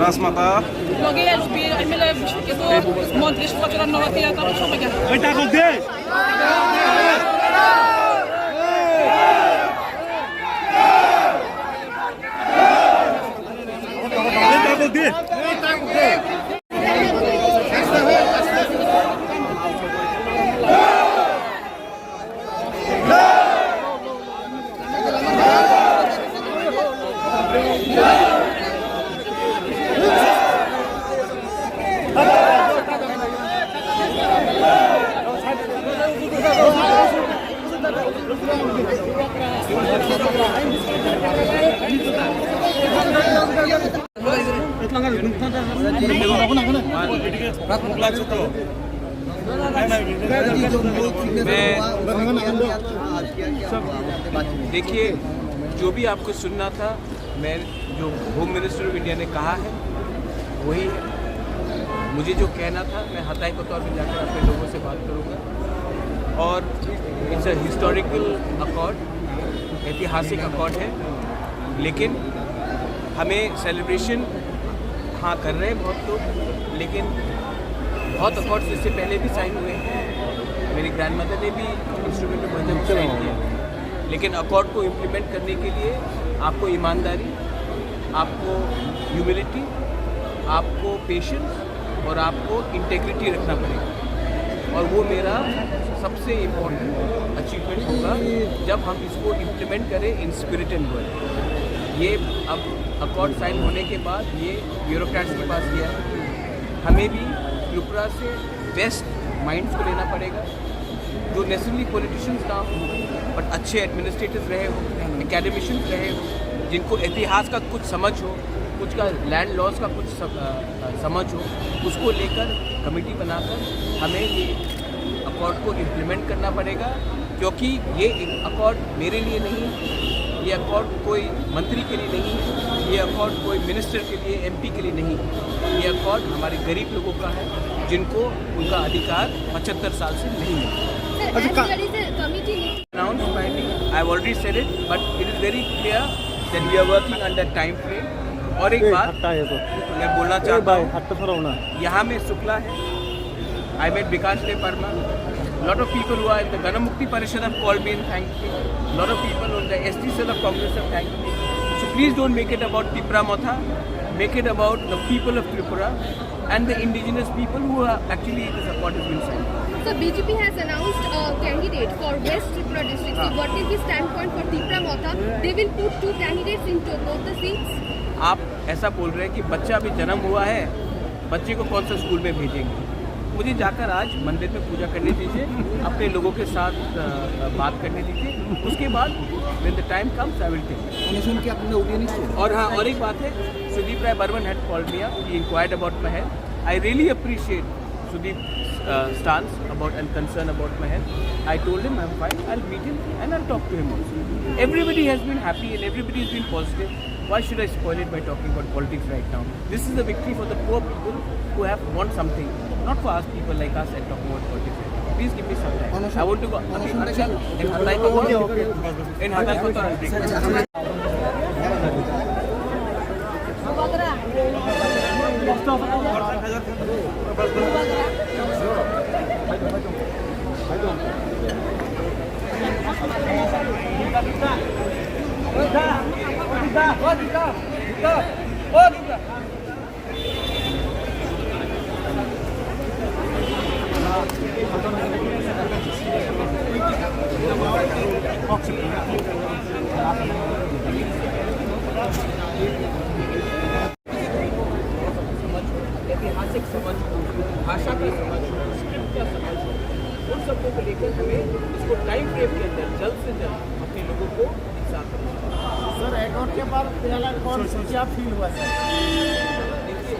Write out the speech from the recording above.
রাজমাতা Blogueiros, Emília, escritor, Montes, ficou tirando nova aqui, eu tava chamando. Vai estar com Deus! देखिए, जो भी आपको सुनना था, मैं जो होम मिनिस्टर ऑफ इंडिया ने कहा है वही है। मुझे जो कहना था मैं हताई के तौर पर जाकर अपने लोगों से बात करूँगा। और इट्स अ हिस्टोरिकल अकॉर्ड, ऐतिहासिक अकॉर्ड है, लेकिन हमें सेलिब्रेशन हाँ कर रहे हैं बहुत लोग, लेकिन बहुत अकॉर्ड्स इससे पहले भी साइन हुए हैं। मेरी ग्रैंड मदर ने भी इंस्ट्रूमेंट ऑफ साइन किया, लेकिन अकॉर्ड को इम्प्लीमेंट करने के लिए आपको ईमानदारी, आपको ह्यूमिलिटी, आपको पेशेंस और आपको इंटेग्रिटी रखना पड़ेगा। और वो मेरा सबसे इम्पोर्टेंट अचीवमेंट होगा जब हम इसको इम्प्लीमेंट करें इन स्पिरिट एंड वर्ड। ये अब अकॉर्ड साइन होने के बाद ये ब्यूरोक्रेट्स के पास गया है। हमें भी त्रिपुरा से बेस्ट माइंड्स को लेना पड़ेगा, जो नेशनली पॉलिटिशियंस ना हो बट अच्छे एडमिनिस्ट्रेटर्स रहे हो, एकेडमिशियंस रहे हो, जिनको इतिहास का कुछ समझ हो, कुछ का लैंड लॉज का कुछ समझ हो, उसको लेकर कमेटी बनाकर हमें ये अकॉर्ड को इम्प्लीमेंट करना पड़ेगा। क्योंकि ये अकॉर्ड मेरे लिए नहीं, ये अकॉर्ड कोई मंत्री के लिए नहीं, ये अकॉर्ड कोई मिनिस्टर के लिए, एमपी के लिए नहीं, ये अकॉर्ड हमारे गरीब लोगों का है, जिनको उनका अधिकार 75 साल से नहीं मिला। Announced by me, I have already said it, but it is very clear that we are working under time frame. और एक बात मैं बोलना चाहता हूँ, यहाँ में शुक्ला है, I met Vikas De Parma. Lot of people who are in the Ganamukti Parishad have called me and thanked me. Lot of people on the ST cell of Congress have thanked me. So please don't make it about Tipra Motha. Make it about the people of Tripura and the indigenous people who are actually the support has been signed. So BJP has announced a candidate for West Tripura district. So what is the standpoint for Tipra Motha? They will put 2 candidates into both the seats. आप ऐसा बोल रहे हैं कि बच्चा अभी जन्म हुआ है, बच्चे को कौन सा स्कूल में भेजेंगे? मुझे जाकर आज मंदिर में पूजा करने दीजिए, अपने लोगों के साथ बात करने दीजिए, उसके बाद when the time comes I will take. और हाँ, और एक बात है, सुदीप राय Burman had called me up, he inquired about my health. I really appreciate Sudeep's stance about and concern about my health. I told him I'm fine, I'll meet him and I'll talk to him also. Everybody has been happy and everybody has been positive. Why should I spoil it by talking about politics right now? This is a victory for the poor people who have want something, not for us people like us and talking about politics. Please give me some time. I want to go. In Hatai Kotor. ऐतिहासिक समझ, भाषा की समझ, script का समझ, उन सबको को लेकर हमें इसको टाइम फ्रेम के अंदर जल्द से जल्द अपने लोगों को इंसाफ करना। सर अकॉर्ड के बाद पहला कौन क्या फील हुआ सर? देखिए